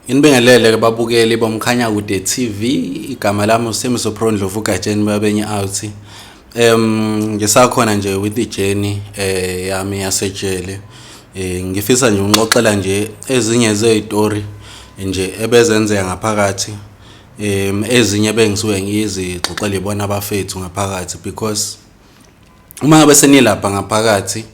Inibingelele ke babukeli bomkhanya kude TV. Igama lami uSimiso Prondlovu Gatsheni babenye out. Ngisakhona nje with ijourney yami yasejele. Ngifisa nje unxoxela nje ezinye zezitori nje ebezenzeka ngaphakathi. Ezinye bengisuke ngizixoxela ibona abafethu ngaphakathi because uma ngabe senilapha ngaphakathi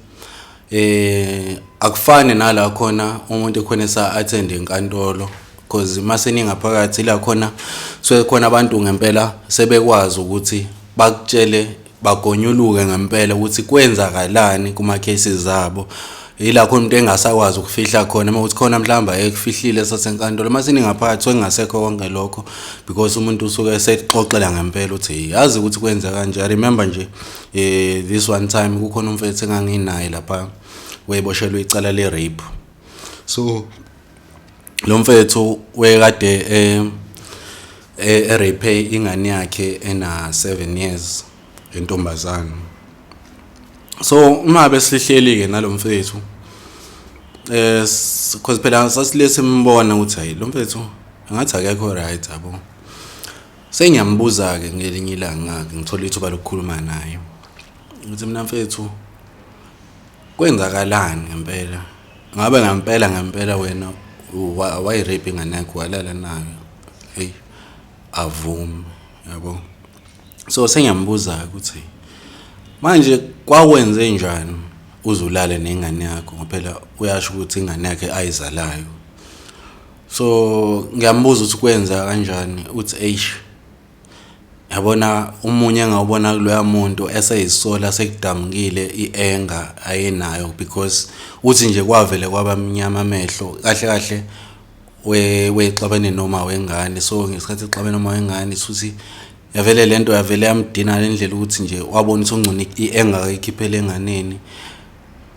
akufani nala khona umuntu khona esa attend enkantolo because mase ningaphakathi la khona so khona abantu ngempela sebekwazi ukuthi bakutshele bagonyuluke ngempela ukuthi kwenzakalani kuma cases zabo. Yila khona umuntu engasakwazi ukufihla khona uma uthi khona mhlamba ekufihlile sasenkantolo mase ningaphakathi sokungasekho konke lokho because umuntu usuke esexoxela ngempela uthi yazi ukuthi kwenza kanje. I remember nje this one time kukhona umfethu enganginaye lapha wayeboshelwe icala le rape. So lo mfethu wekade rape ingane yakhe ena 7 years intombazana. So uma besihlehleli ke nalomfethu because phela sasilese simbona ukuthi hayi lo mfethu ngathi akekho right yabo. Sengiyambuza ke ngelinye ilanga ngithola ithuba lokukhuluma naye ukuthi mina mfethu kwenzakalani ngempela ngabe ngempela wena why rape ingane yakho walala nayo hey avumi yabo. So sengiyambuza ukuthi manje kwakwenze njani uzulale nengane yakho ngophela uyasho ukuthi ingane yakhe ayizalayo. So ngiyambuza ukuthi kwenza kanjani uthi eish yabona umunye engawubona kuloya muntu eseyisola sekudamukile ienga ayenayo because uthi nje kwavele kwabamnyama amehlo kahle kahle wexabene noma wengane. So ngesikhathi exabene noma wengane futhi yavele lento yavele yamdina lendlela ukuthi nje wabona ukuthi ungcuni ienga ayikhiphele enganeni.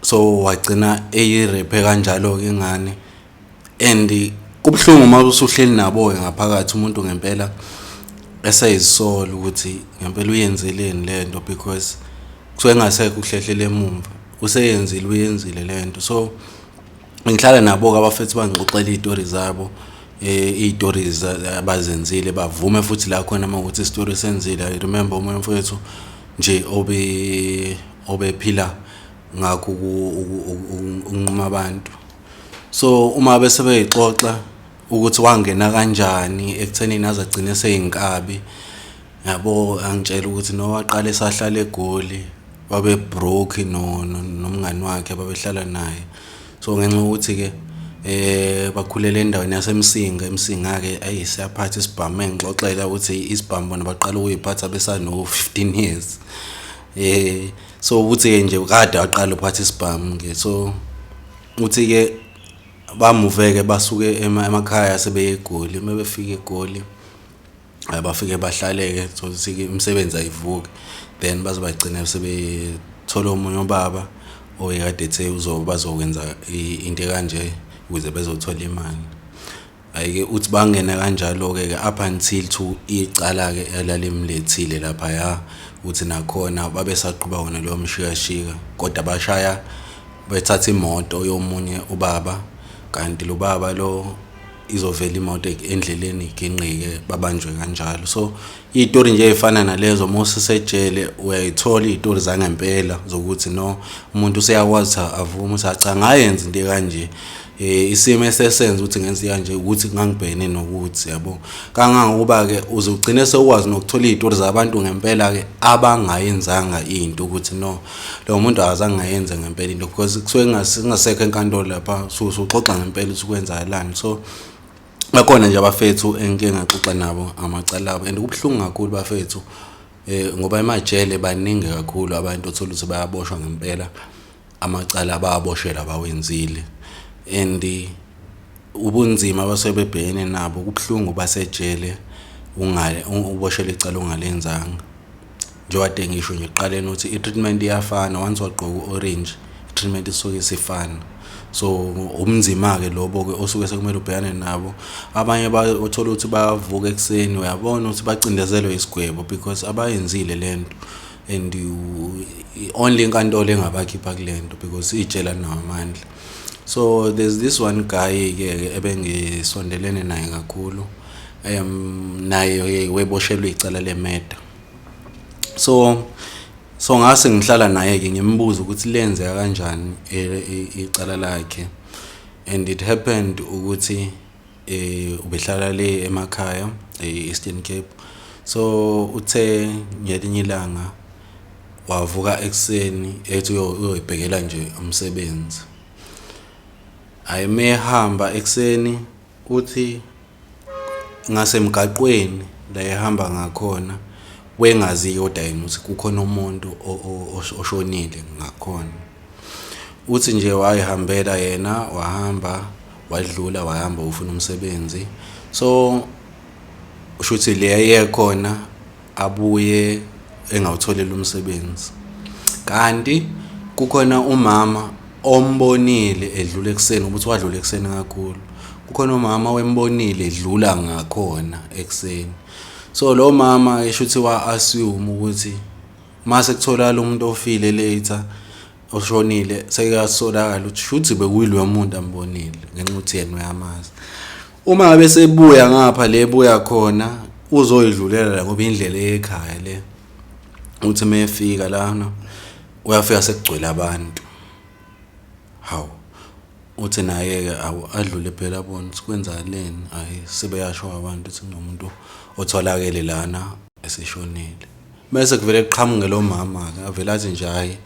So wagcina eyirape kanjalo ke ingane and kubhlungu uma usuhleli nabo ngaphakathi umuntu ngempela eseyisola ukuthi ngempela uyenzeleni lento because kusuke ngasekho ukuhlehlele emumva useyenzile uyenzile lento. So ngihlala nabo ke abafethu bangixoxela izitori zabo izitori abazenzile bavume futhi la khona mawukuthi istory senzile. I remember umuntu mfethu nje obephila ngakho unquma abantu. So uma bese beyixoxa ukuthi wangena kanjani ekuthenini azagcina seyinkabi yabo angitshela ukuthi no waqala esahlala eGoli babe broke nomngani wakhe ababehlala naye. So ngenxa ukuthi ke bakhulele endaweni yasemsinga ke ayisiyaphatha isibhamu engixoxela ukuthi isibhamu bona baqala ukuyiphatha besano 15 years. So uthi ke nje kade waqala uphatha isibhamu ke. So uthi ke bamuveke basuke emakhaya sebeye eGoli mebefika eGoli abafike bahlaleke sokuthi imisebenzi ayivuki then bazobagcina sebethola umunye ubaba oyekade ethe bazokwenza into kanje ukuze bezothola imali. Ayike uthi bangena kanjalo ke up until to icala ke elalimlethile lapha ya uthi nakhona babesaqhuba wona lo mshikashika kodwa bashaya bethatha imoto yomunye ubaba kanti lo baba lo izovela imoto endleleni iginqike babanjwe kanjalo. So izitori nje ezifana nalezo mose sejele uyayithola izitori zangempela zokuthi no umuntu useyakwazi avuma usacha ngayenza into kanje isimo esesenza ukuthi ngenza kanje ukuthi ngangibhene nokuthi yabo kangangokuba ke uzugcina sekwazi nokuthola izitori zabantu ngempela ke abangayenzanga into ukuthi no lo muntu azange ayenze ngempela into because kusuke ngasekho enkantolo lapha usuxoxa ngempela ukuthi kwenzakalani. So bakhona nje abafethu engike ngaxoxa nabo amacala abo and kubhlungu kakhulu bafethu ngoba emajele baningi kakhulu abantu othola ukuthi bayaboshwa ngempela amacala ababoshela bawenzile and ubunzima abasebebhekene nabo kubhlungu basejele uboshela icala ongalenzanga. Njengoba ngisho nje iqaleni ukuthi i-treatment iyafana once wagqoka orange treatment isuke isifana. So umnzima ke lobo ke osuke sekumele ubhekane nabo. Abanye bathola ukuthi bavuka ekseni uyabona ukuthi bacindezelwe isigwebo because abayenzile lento and only inkantolo engabakhipha kulento because ijela nawo amandla. So there's this one guy ke ebengisondelene naye kakhulu, naye weboshelwe icala lemeda. So ngase ngihlala naye ke ngimbuza ukuthi lenzeka kanjani icala lakhe, and it happened ukuthi ubehlala le emakhaya Eastern Cape. So uthe ngelinye ilanga wavuka ekseni ethi uyoyibhekela nje umsebenzi. Ayimehamba ekseni uthi ngasemgaqweni la ehamba ngakhona wengazi kodwa yena ukuthi kukhona umuntu oshonile ngakhona. Uthi nje wayihambela yena, wahamba wadlula, wahamba ufuna umsebenzi. So ushuthi le yekhona abuye engawutholela umsebenzi. Kanti kukhona umama ombonile edlula ekseni, ukuthi wadlula ekseni kakhulu. Kukhona umama wembonile edlula ngakhona ekseni. So lo mama eshuthi wa-assume ukuthi mase kutholakala umuntu ofile later oshonile sekasolakala ukuthi shuthi bekuyilo umuntu ambonile ngenxa ukuthi yena uyamazi. Uma ngabe sebuya ngapha le buya khona uzoyidlulela ngoba indlela ekhaya le, uthi mayefika lana uyafika sekugcwele abantu. Hawu uthi naye ke adlule phela bona sikwenzakaleni, hayi sebeyasho abantu ukuthi kunomuntu otholakele lana eseshonile. Bese kuvele kuqhamuke lo mama ke avela athi nje hayi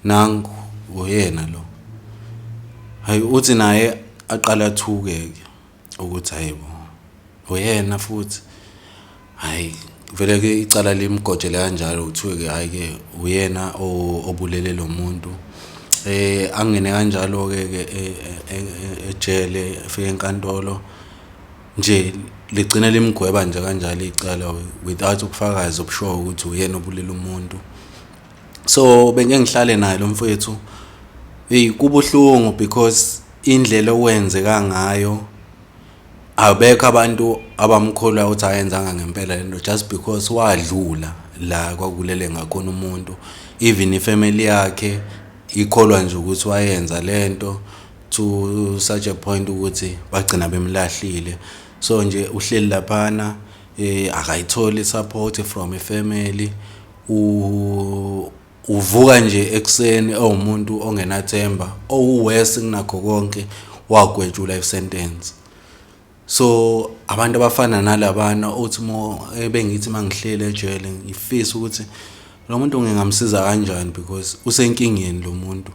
nangu uyena lo. Hayi uthi naye aqala thuke ukuthi hayibo uyena futhi. Hayi vele ke icala limgojela kanjalo kuthiwe ke hayi ke uyena obulele lo muntu. Angene kanjalo ke ejele efike enkantolo nje ligcina limgweba nje kanjalo icala without ukufakazi obushoyo ukuthi uyena obulele umuntu. So benge ngihlale naye lo mfowethu kubuhlungu because indlela okwenzeka ngayo abekho abantu abamkholwa ukuthi ayenzanga ngempela lento, just because wadlula la kwakulele ngakhona umuntu. Even ifamily yakhe ikholwa nje ukuthi wayenza lento to such a point ukuthi bagcina bemlahlile. So nje uhleli laphana akayitholi support from ifamily, uvuka nje ekseni umuntu ongenathemba, owuwese kunakho konke, wagwetshwa life sentence. So abantu abafana nalabana uthi bengithi mangihlele ejele ngifisa ukuthi lo muntu ngingamsiza kanjani because usenkingeni lo muntu.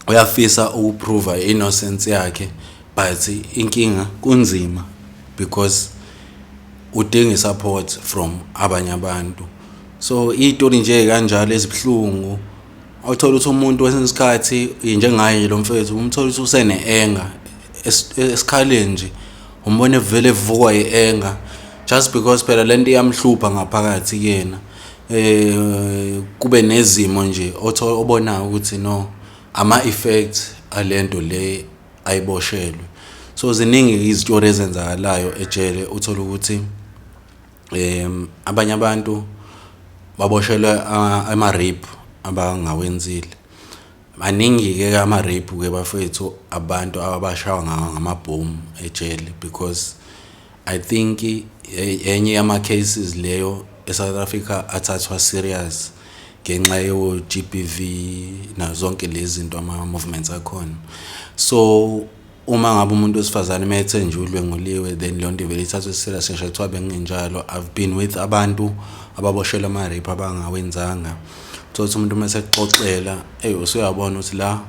Uyafisa ukuprove innocence yakhe but inkinga kunzima because udinga support from abanye abantu. So izitori nje kanjalo ezibhlungu awuthola ukuthi umuntu wesikhathi njengaye lo mfethu umthola ukuthi usene-anger esikhaleni nje, umbone vele evukwa i-anger just because phela lento iyamhlupha ngaphakathi kuyena. Kube nezimo nje obonayo ukuthi no ama-effects alento le ayiboshelwe. So ziningi izitori ezenzakalayo ejele, uthola ukuthi abanye abantu baboshelwe ama-rape abangawenzile. Maningi ke ama-rape ke bafethu abantu abashawa ngamabhomu ejele because I think enye yama cases leyo eSouth Africa athathwa serious ngenxa yo GBV na zonke lezi zinto ama movements akhona. So uma ngabe umuntu wesifazane methe nje udlwenguliwe then leyo nto vele ithathwe serious ngisho kuthiwa benginjalo. I've been with abantu ababoshelwe ama-rape abangawenzanga. Thothi umuntu mase exoxela usuyabona ukuthi la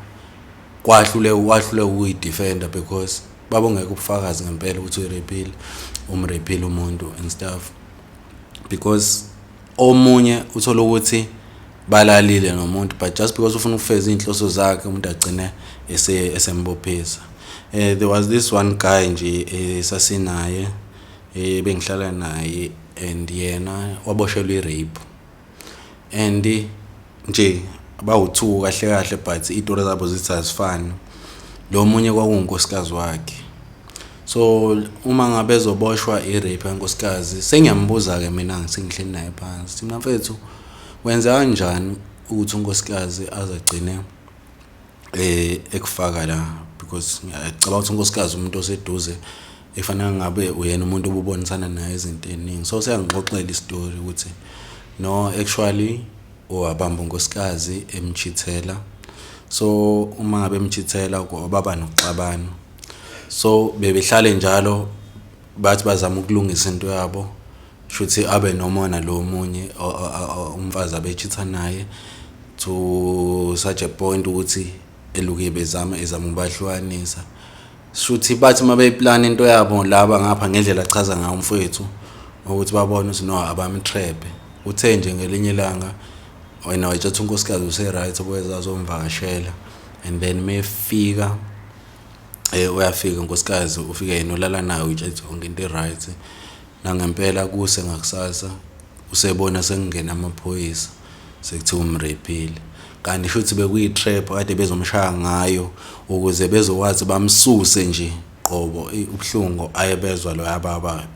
kwahlule ukuyidefender because babongeke ubufakazi ngempela ukuthi urepile umrepile umuntu and stuff. Because omunye uthola ukuthi balalile nomuntu but just because ufuna ukufeza inhloso zakhe umuntu agcine esembophisa. There was this one guy nje sasinaye bengihlala naye and yena waboshelwe i-rape and nje bawu2 kahle kahle but izitori zabo zithi azifani. Lo munye kwakungunkosikazi wakhe. So uma ngabe ezoboshwa i-rape yankosikazi sengiyambuza ke mina ngisengihleli naye phansi, mina mfethu wenza kanjani ukuthi unkosikazi azagcine ekufaka la because ngiyacabanga ukuthi unkosikazi umuntu oseduze efanele ngabe uyena umuntu obubonisana naye izinto eziningi so siyangixoxela istory ukuthi no actually wabamba unkosikazi emchithela so uma ngabe emchithela baba nokuxabana so bebehlale njalo bathi bazama ukulungisa into yabo shuthi abe nomona lo munye umfazi abechitha naye to such a point ukuthi eluke bezama ukubahlukanisa shuthi bathi mabeyiplan into yabo laba ngapha ngendlela achaza ngayo umfowethu ukuthi babone ukuthi no abamtrap uthe nje ngelinye ilanga wena wayethi unkosikazi use right okweza azomvakashela and then mefika uyafika unkosikazi ufike yena ulala naye utshethi onke into right nangempela kuse ngakusasa usebona sengena amaphoyisa sekuthiwa umrepile kanti futhi bekuyitrap kade bezomshaya ngayo ukuze bezokwazi bamsuse nje qobo ubhlungu ayebezwa lo yababa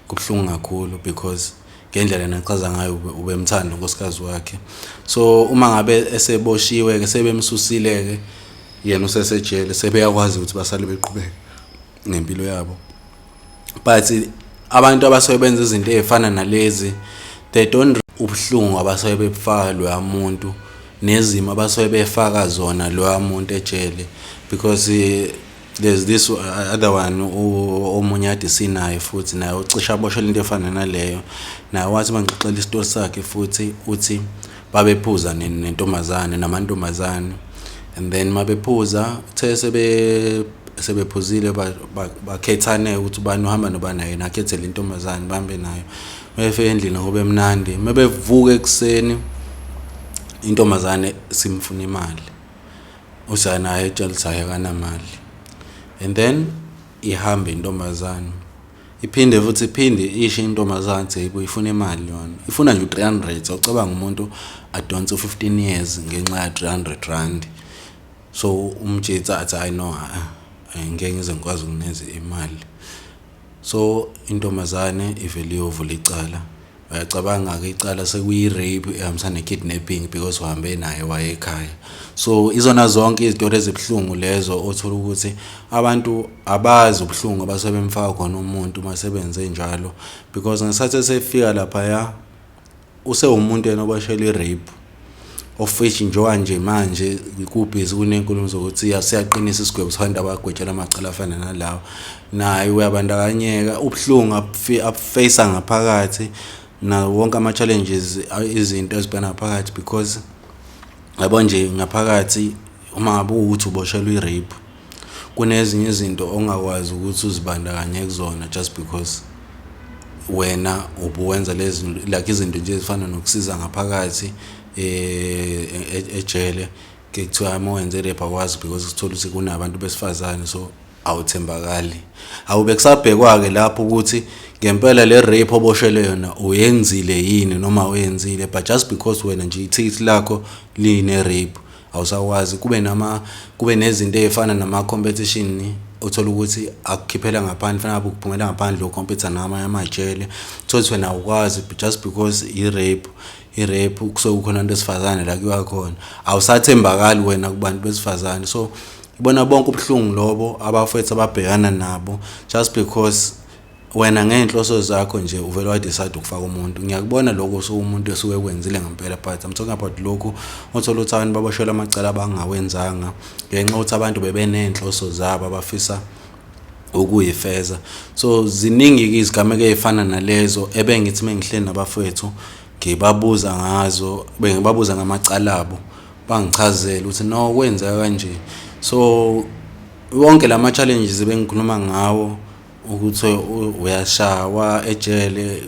kubhlungu kakhulu because ngendlela nachaza ngayo ubemthanda unkosikazi wakhe so uma ngabe eseboshiwe ke sebemsusile ke yena usesejele sebeyakwazi ukuthi basale beqhubeka ngempilo yabo but abantu abasebenza izinto ezifana nalezi they don't ubhlungu abasobe befaka lo muntu nezimo abasobe befaka zona lo muntu ejele because there's this other one omunye ade sinaye futhi naye ucisha aboshela into efana naleyo naye wathi mangixoxela istory sakhe futhi uthi babephuza nentombazane namantombazane and then mabephuza uthe sebephuzile bakhethane ukuthi ubani uhamba nobani yena akhethele intombazane bambe nayo befike endlini ngobe mnandi mebevuka ekseni intombazane simfuna imali usana ayetshelisa yakanamali and then ihamba intombazane iphinde futhi isho intombazane seyibo ifuna imali yona ifuna nje 300 ucabanga umuntu adonse 15 years ngenxa ya 300 rand so umtshitsa athi I know ngeke ngize ngikwazi ukuneze imali so intombazane ivele yovula icala uyacabanga ke icala sekuyi rape ehambisana nekidnapping because uhambe naye waye ekhaya so izona zonke izitori ezibhlungu lezo othola ukuthi abantu abazi ubhlungu abasebemfaka khona umuntu masebenze njalo because ngesathi sefika lapha use umuntu yena obashela irape ofish nje manje kubhizi kunenkulumo zokuthi siyaqinisa isigwebo sabantu abagwetshela amacala afana nalawo naye uyabandakanyeka ubhlungu aface ngaphakathi na wonke ama challenges izinto ezibhena ngaphakathi because yabo nje ngaphakathi uma ngabe uthi uboshelwa irape kunezinye izinto ongakwazi ukuthi uzibandakanye kuzona just because wena ubuwenza lezi like izinto nje ezifana nokusiza ngaphakathi ejele ke kuthiwa awenze rape akwazi because uthola ukuthi kunabantu besifazane so awuthembakali awube kusabhekwa ke lapho ukuthi ngempela le rape oboshele yona uyenzile yini noma uyenzile but just because wena nje ithithi lakho line rape awusakwazi kube nezinto ezifana nama competition uthola ukuthi akukhiphela ngaphandle fanele ukuphumela ngaphandle ukompetha namanye amajele thothi wena ukwazi just because i-rape kusokukhona into esifazane la kuyiwa khona awusathembakali wena kubantu besifazane so ibona bonke ubhlungu lobo abafethu ababhekana nabo just because wena ngenhloso zakho nje uvela wa decide ukufaka umuntu ngiyakubona lokho so umuntu esuke kwenzile ngempela but I'm talking about lokho othola ukuthi abantu baboshela amacala abangawenzanga ngenxa ukuthi abantu bebenenhloso zabo abafisa ukuyifeza so ziningi izigameko ezifana nalezo ebengithi mengihleli nabafethu ngibabuza ngazo bengibabuza ngamacala abo bangichazela ukuthi no kwenza kanje so wonke lama challenges bengikhuluma ngawo ukuthi uyashawa ejele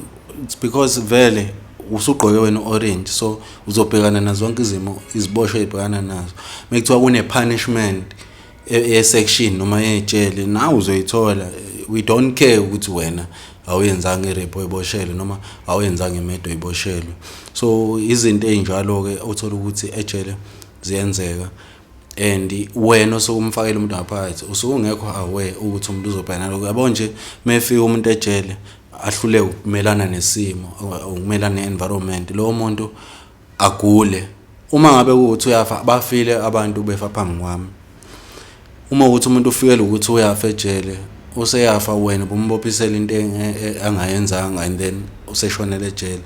it's because vele usugqoke wena orange so uzobhekana nazo zonke izimo iziboshwe ezibhekana nazo mekuthiwa kune punishment section noma ejele nawe uzoyithola we don't care ukuthi wena awuyenzanga irape oyiboshelwe noma awuyenzanga imedo oyiboshelwe so izinto ezinjalo ke uthola ukuthi ejele ziyenzeka and wena sokumfakela umuntu ngaphakathi usuke ungekho aware ukuthi umuntu uzobhekana lokho yabo nje mefika umuntu ejele ahlule ukumelana nesimo ukumelana neenvironment lo muntu agule uma ngabe ukuthi uyafa bafile abantu befa phambi kwami. Uma ukuthi umuntu ufikele ukuthi uyafa ejele useyafa wena bumbophisela into angayenzanga and then useshonela ejele,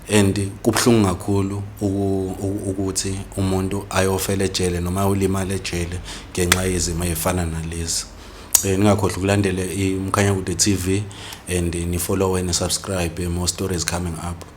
and kubhlungu kakhulu ukuthi umuntu ayofela ejele noma ulimala ejele ngenxa yezimo ezifana nalezi. Ningakhohlwa ukulandela iMkhanyakude TV and ni follow and subscribe, more stories coming up.